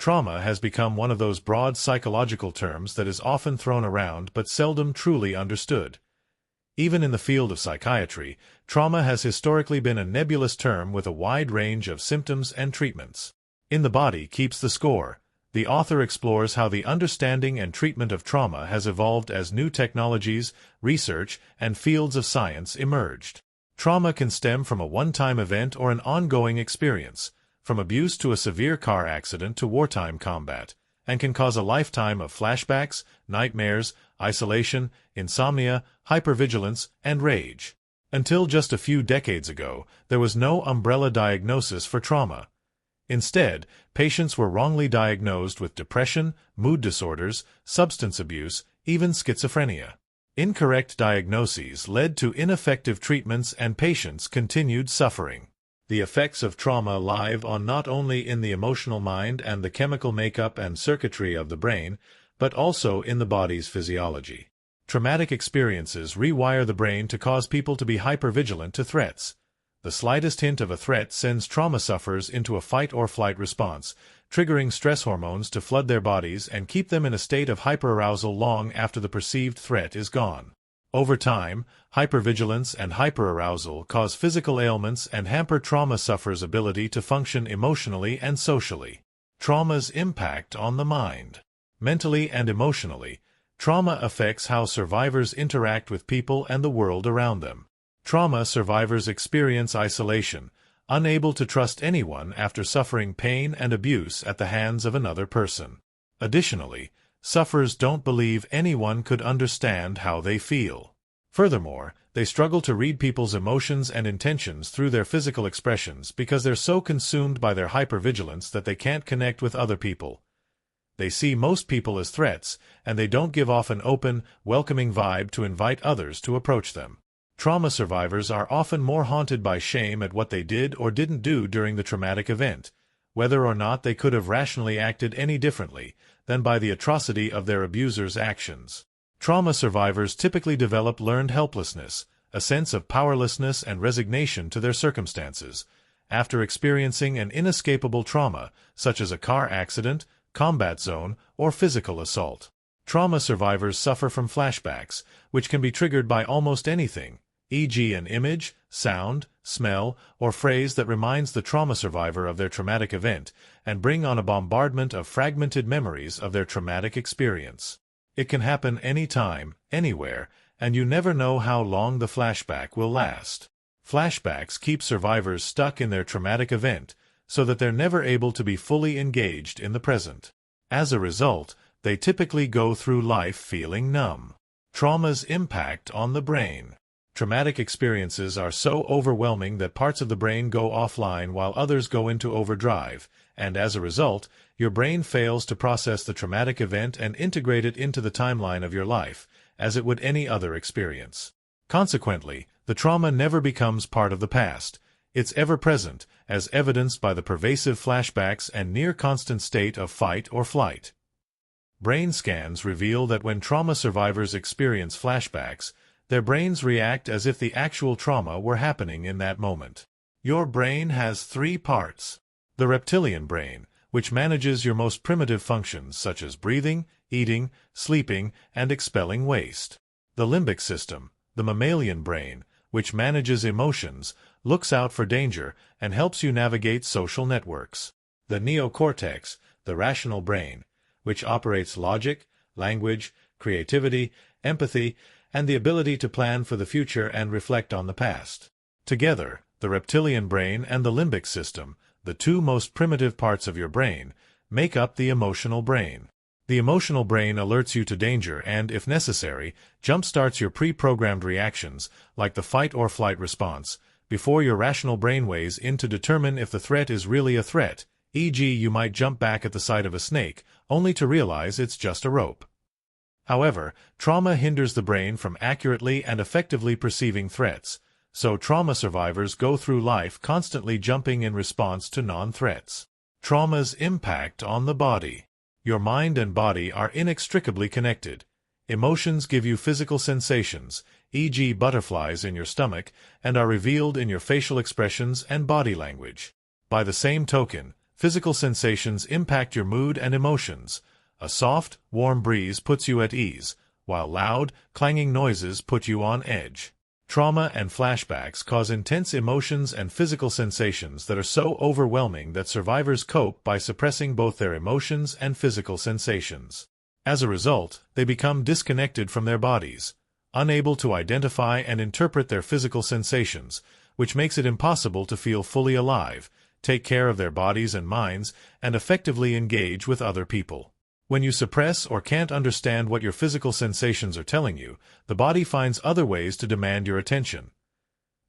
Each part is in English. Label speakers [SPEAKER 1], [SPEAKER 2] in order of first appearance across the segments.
[SPEAKER 1] trauma has become one of those broad psychological terms that is often thrown around but seldom truly understood. Even in the field of psychiatry, trauma has historically been a nebulous term with a wide range of symptoms and treatments. In The Body Keeps the Score, the author explores how the understanding and treatment of trauma has evolved as new technologies, research, and fields of science emerged. Trauma can stem from a one-time event or an ongoing experience, from abuse to a severe car accident to wartime combat, and can cause a lifetime of flashbacks, nightmares, isolation, insomnia, hypervigilance, and rage. Until just a few decades ago, there was no umbrella diagnosis for trauma. Instead, patients were wrongly diagnosed with depression, mood disorders, substance abuse, even schizophrenia. Incorrect diagnoses led to ineffective treatments and patients continued suffering. The effects of trauma live on not only in the emotional mind and the chemical makeup and circuitry of the brain, but also in the body's physiology. Traumatic experiences rewire the brain to cause people to be hypervigilant to threats. The slightest hint of a threat sends trauma sufferers into a fight-or-flight response, triggering stress hormones to flood their bodies and keep them in a state of hyperarousal long after the perceived threat is gone. Over time, hypervigilance and hyperarousal cause physical ailments and hamper trauma sufferers' ability to function emotionally and socially. Trauma's impact on the mind. Mentally and emotionally, trauma affects how survivors interact with people and the world around them. Trauma survivors experience isolation, unable to trust anyone after suffering pain and abuse at the hands of another person. Additionally, sufferers don't believe anyone could understand how they feel. Furthermore, they struggle to read people's emotions and intentions through their physical expressions because they're so consumed by their hypervigilance that they can't connect with other people. They see most people as threats, and they don't give off an open, welcoming vibe to invite others to approach them. Trauma survivors are often more haunted by shame at what they did or didn't do during the traumatic event, whether or not they could have rationally acted any differently than by the atrocity of their abuser's actions. Trauma survivors typically develop learned helplessness, a sense of powerlessness and resignation to their circumstances, after experiencing an inescapable trauma, such as a car accident, combat zone, or physical assault. Trauma survivors suffer from flashbacks, which can be triggered by almost anything, e.g. an image, sound, smell, or phrase that reminds the trauma survivor of their traumatic event, and bring on a bombardment of fragmented memories of their traumatic experience. It can happen anytime, anywhere, and you never know how long the flashback will last. Flashbacks keep survivors stuck in their traumatic event, so that they're never able to be fully engaged in the present. As a result, they typically go through life feeling numb. Trauma's impact on the brain. Traumatic experiences are so overwhelming that parts of the brain go offline while others go into overdrive, and as a result, your brain fails to process the traumatic event and integrate it into the timeline of your life, as it would any other experience. Consequently, the trauma never becomes part of the past. It's ever-present, as evidenced by the pervasive flashbacks and near-constant state of fight or flight. Brain scans reveal that when trauma survivors experience flashbacks, their brains react as if the actual trauma were happening in that moment. Your brain has three parts. The reptilian brain, which manages your most primitive functions such as breathing, eating, sleeping, and expelling waste. The limbic system, the mammalian brain, which manages emotions, looks out for danger, and helps you navigate social networks. The neocortex, the rational brain, which operates logic, language, creativity, empathy, and the ability to plan for the future and reflect on the past. Together, the reptilian brain and the limbic system, the two most primitive parts of your brain, make up the emotional brain. The emotional brain alerts you to danger and, if necessary, jump-starts your pre-programmed reactions, like the fight-or-flight response, before your rational brain weighs in to determine if the threat is really a threat, e.g. you might jump back at the sight of a snake, only to realize it's just a rope. However, trauma hinders the brain from accurately and effectively perceiving threats, so trauma survivors go through life constantly jumping in response to non-threats. Trauma's impact on the body. Your mind and body are inextricably connected. Emotions give you physical sensations, e.g. butterflies in your stomach, and are revealed in your facial expressions and body language. By the same token, Physical sensations impact your mood and emotions. A soft, warm breeze puts you at ease, while loud, clanging noises put you on edge. Trauma and flashbacks cause intense emotions and physical sensations that are so overwhelming that survivors cope by suppressing both their emotions and physical sensations. As a result, they become disconnected from their bodies, unable to identify and interpret their physical sensations, which makes it impossible to feel fully alive, take care of their bodies and minds, and effectively engage with other people. When you suppress or can't understand what your physical sensations are telling you, the body finds other ways to demand your attention.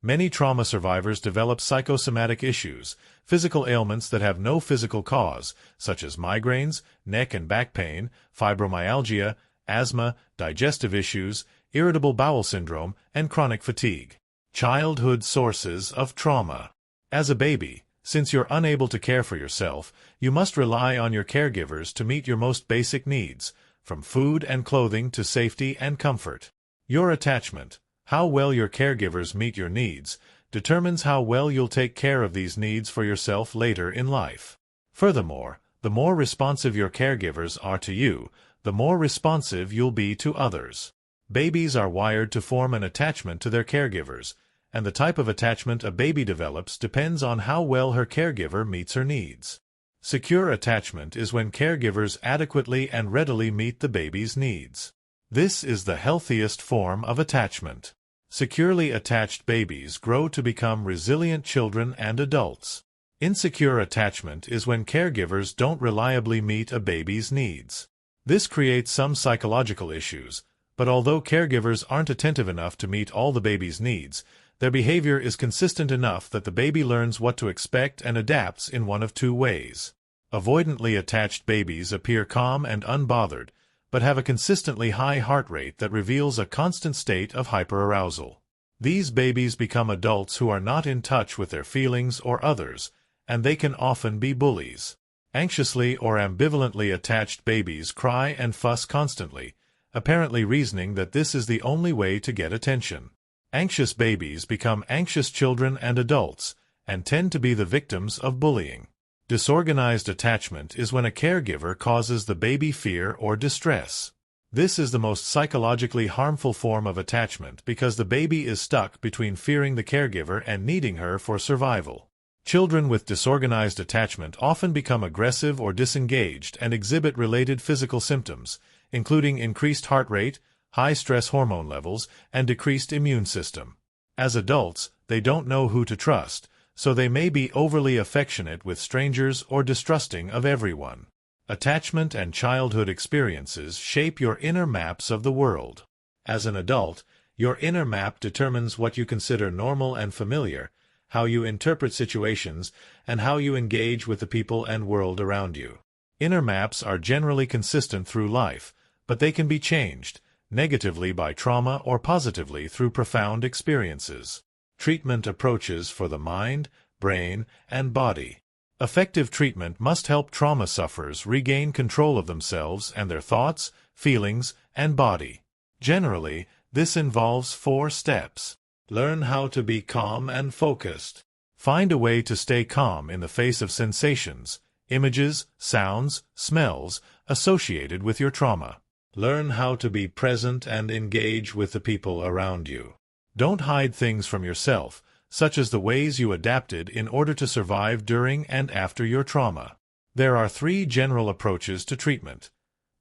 [SPEAKER 1] Many trauma survivors develop psychosomatic issues, physical ailments that have no physical cause, such as migraines, neck and back pain, fibromyalgia, asthma, digestive issues, irritable bowel syndrome, and chronic fatigue. Childhood sources of trauma. As a baby, since you're unable to care for yourself, you must rely on your caregivers to meet your most basic needs, from food and clothing to safety and comfort. Your attachment, how well your caregivers meet your needs, determines how well you'll take care of these needs for yourself later in life. Furthermore, the more responsive your caregivers are to you, the more responsive you'll be to others. Babies are wired to form an attachment to their caregivers, and the type of attachment a baby develops depends on how well her caregiver meets her needs. Secure attachment is when caregivers adequately and readily meet the baby's needs. This is the healthiest form of attachment. Securely attached babies grow to become resilient children and adults. Insecure attachment is when caregivers don't reliably meet a baby's needs. This creates some psychological issues, but although caregivers aren't attentive enough to meet all the baby's needs, their behavior is consistent enough that the baby learns what to expect and adapts in one of two ways. Avoidantly attached babies appear calm and unbothered, but have a consistently high heart rate that reveals a constant state of hyperarousal. These babies become adults who are not in touch with their feelings or others, and they can often be bullies. Anxiously or ambivalently attached babies cry and fuss constantly, apparently reasoning that this is the only way to get attention. Anxious babies become anxious children and adults, and tend to be the victims of bullying. Disorganized attachment is when a caregiver causes the baby fear or distress. This is the most psychologically harmful form of attachment because the baby is stuck between fearing the caregiver and needing her for survival. Children with disorganized attachment often become aggressive or disengaged and exhibit related physical symptoms, including increased heart rate, high stress hormone levels, and decreased immune system. As adults, they don't know who to trust, so they may be overly affectionate with strangers or distrusting of everyone. Attachment and childhood experiences shape your inner maps of the world. As an adult, your inner map determines what you consider normal and familiar, how you interpret situations, and how you engage with the people and world around you. Inner maps are generally consistent through life, but they can be changed, negatively by trauma or positively through profound experiences. Treatment approaches for the mind, brain, and body. Effective treatment must help trauma sufferers regain control of themselves and their thoughts, feelings, and body. Generally, this involves 4 steps. Learn how to be calm and focused. Find a way to stay calm in the face of sensations, images, sounds, smells associated with your trauma. Learn how to be present and engage with the people around you. Don't hide things from yourself, such as the ways you adapted in order to survive during and after your trauma. There are 3 general approaches to treatment: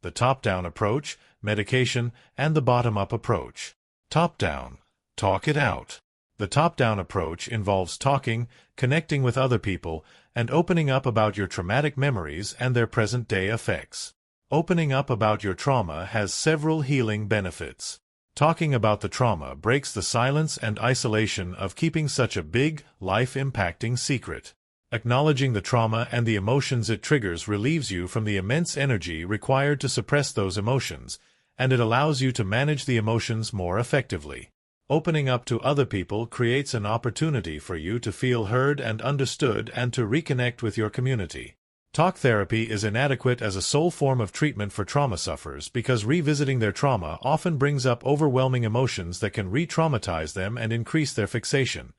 [SPEAKER 1] the top-down approach, medication, and the bottom-up approach. Top-down. Talk it out. The top-down approach involves talking, connecting with other people, and opening up about your traumatic memories and their present-day effects. Opening up about your trauma has several healing benefits. Talking about the trauma breaks the silence and isolation of keeping such a big, life-impacting secret. Acknowledging the trauma and the emotions it triggers relieves you from the immense energy required to suppress those emotions, and it allows you to manage the emotions more effectively. Opening up to other people creates an opportunity for you to feel heard and understood and to reconnect with your community. Talk therapy is inadequate as a sole form of treatment for trauma sufferers because revisiting their trauma often brings up overwhelming emotions that can re-traumatize them and increase their fixation.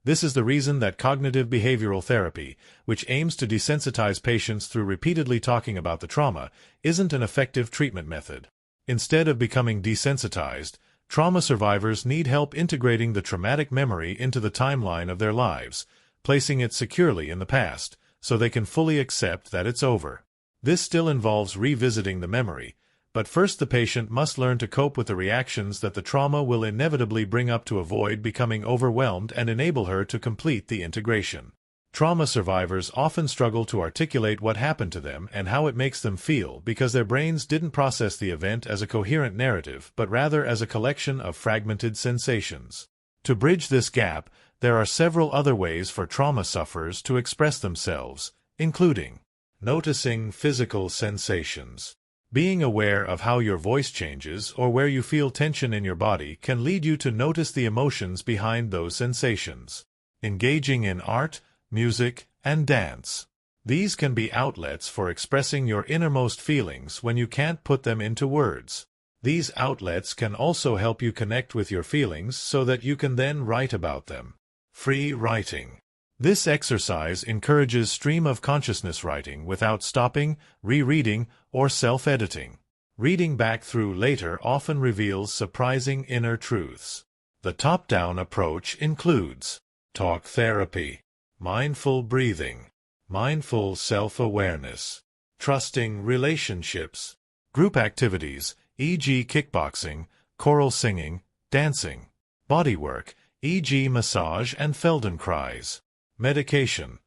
[SPEAKER 1] This is the reason that cognitive behavioral therapy, which aims to desensitize patients through repeatedly talking about the trauma, isn't an effective treatment method. Instead of becoming desensitized, trauma survivors need help integrating the traumatic memory into the timeline of their lives, placing it securely in the past, so they can fully accept that it's over. This still involves revisiting the memory, but first the patient must learn to cope with the reactions that the trauma will inevitably bring up to avoid becoming overwhelmed and enable her to complete the integration. Trauma survivors often struggle to articulate what happened to them and how it makes them feel because their brains didn't process the event as a coherent narrative but rather as a collection of fragmented sensations. To bridge this gap, there are several other ways for trauma sufferers to express themselves, including noticing physical sensations. Being aware of how your voice changes or where you feel tension in your body can lead you to notice the emotions behind those sensations. Engaging in art, music, and dance. These can be outlets for expressing your innermost feelings when you can't put them into words. These outlets can also help you connect with your feelings so that you can then write about them. Free writing. This exercise encourages stream-of-consciousness writing without stopping, rereading, or self-editing. Reading back through later often reveals surprising inner truths. The top-down approach includes talk therapy, mindful breathing, mindful self-awareness, trusting relationships, group activities, e.g. kickboxing, choral singing, dancing, bodywork, e.g. massage and Feldenkrais. Medication.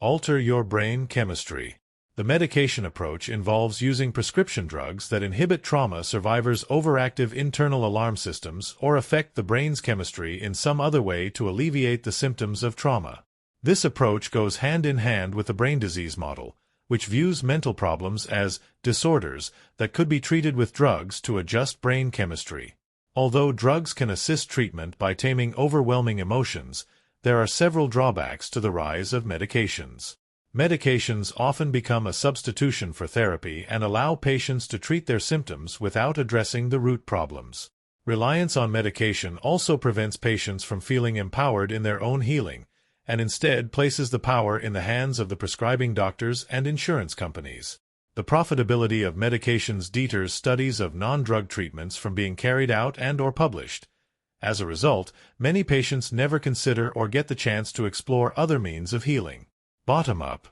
[SPEAKER 1] Alter your brain chemistry. The medication approach involves using prescription drugs that inhibit trauma survivors' overactive internal alarm systems or affect the brain's chemistry in some other way to alleviate the symptoms of trauma. This approach goes hand in hand with the brain disease model, which views mental problems as disorders that could be treated with drugs to adjust brain chemistry. Although drugs can assist treatment by taming overwhelming emotions, there are several drawbacks to the rise of medications. Medications often become a substitution for therapy and allow patients to treat their symptoms without addressing the root problems. Reliance on medication also prevents patients from feeling empowered in their own healing, and instead places the power in the hands of the prescribing doctors and insurance companies. The profitability of medications deters studies of non-drug treatments from being carried out and/or published. As a result, many patients never consider or get the chance to explore other means of healing. Bottom-up.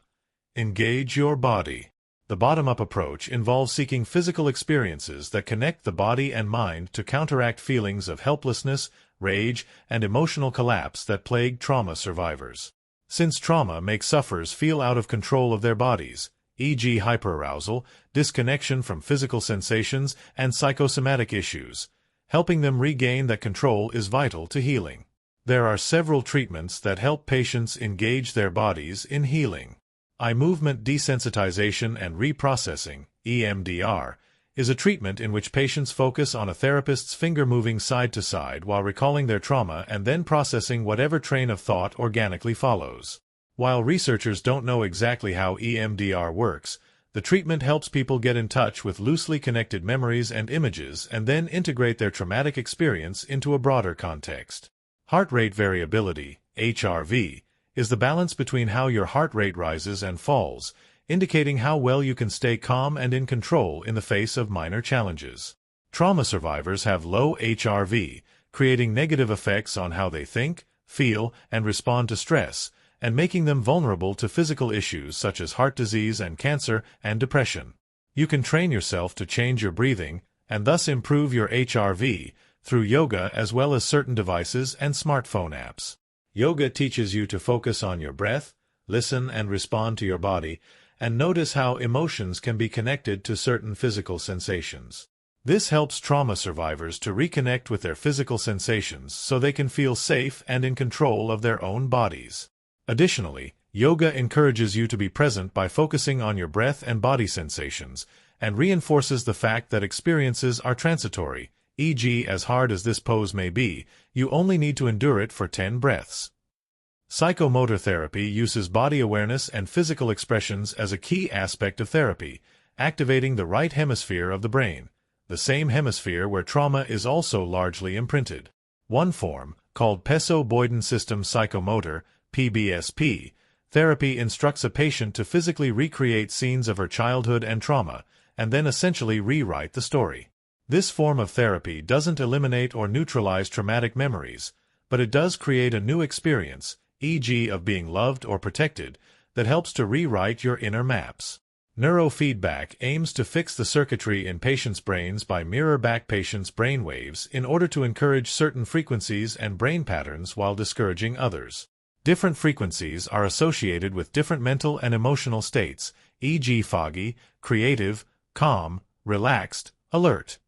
[SPEAKER 1] Engage your body. The bottom-up approach involves seeking physical experiences that connect the body and mind to counteract feelings of helplessness, rage, and emotional collapse that plague trauma survivors. Since trauma makes sufferers feel out of control of their bodies, e.g. hyperarousal, disconnection from physical sensations, and psychosomatic issues, helping them regain that control is vital to healing. There are several treatments that help patients engage their bodies in healing. Eye movement desensitization and reprocessing, EMDR, is a treatment in which patients focus on a therapist's finger moving side to side while recalling their trauma and then processing whatever train of thought organically follows. While researchers don't know exactly how EMDR works, the treatment helps people get in touch with loosely connected memories and images and then integrate their traumatic experience into a broader context. Heart rate variability, HRV, is the balance between how your heart rate rises and falls, indicating how well you can stay calm and in control in the face of minor challenges. Trauma survivors have low HRV, creating negative effects on how they think, feel, and respond to stress, and making them vulnerable to physical issues such as heart disease and cancer and depression. You can train yourself to change your breathing and thus improve your HRV through yoga as well as certain devices and smartphone apps. Yoga teaches you to focus on your breath, listen and respond to your body, and notice how emotions can be connected to certain physical sensations. This helps trauma survivors to reconnect with their physical sensations so they can feel safe and in control of their own bodies. Additionally, yoga encourages you to be present by focusing on your breath and body sensations, and reinforces the fact that experiences are transitory, e.g. as hard as this pose may be, you only need to endure it for 10 breaths. Psychomotor therapy uses body awareness and physical expressions as a key aspect of therapy, activating the right hemisphere of the brain, the same hemisphere where trauma is also largely imprinted. One form, called Peso-Boyden System Psychomotor, PBSP, therapy instructs a patient to physically recreate scenes of her childhood and trauma, and then essentially rewrite the story. This form of therapy doesn't eliminate or neutralize traumatic memories, but it does create a new experience, e.g. of being loved or protected, that helps to rewrite your inner maps. Neurofeedback aims to fix the circuitry in patients' brains by mirror back patients' brain waves in order to encourage certain frequencies and brain patterns while discouraging others. Different frequencies are associated with different mental and emotional states, e.g. foggy, creative, calm, relaxed, alert.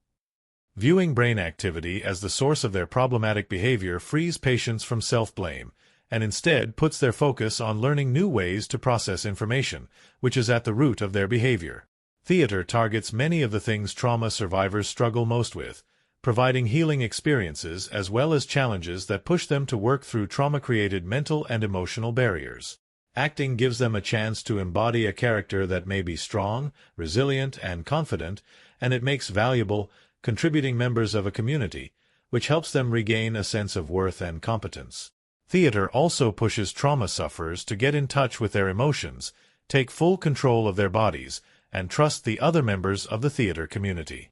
[SPEAKER 1] Viewing brain activity as the source of their problematic behavior frees patients from self-blame, and instead puts their focus on learning new ways to process information, which is at the root of their behavior. Theater targets many of the things trauma survivors struggle most with, providing healing experiences as well as challenges that push them to work through trauma-created mental and emotional barriers. Acting gives them a chance to embody a character that may be strong, resilient, and confident, and it makes valuable, contributing members of a community, which helps them regain a sense of worth and competence. Theater also pushes trauma sufferers to get in touch with their emotions, take full control of their bodies, and trust the other members of the theater community.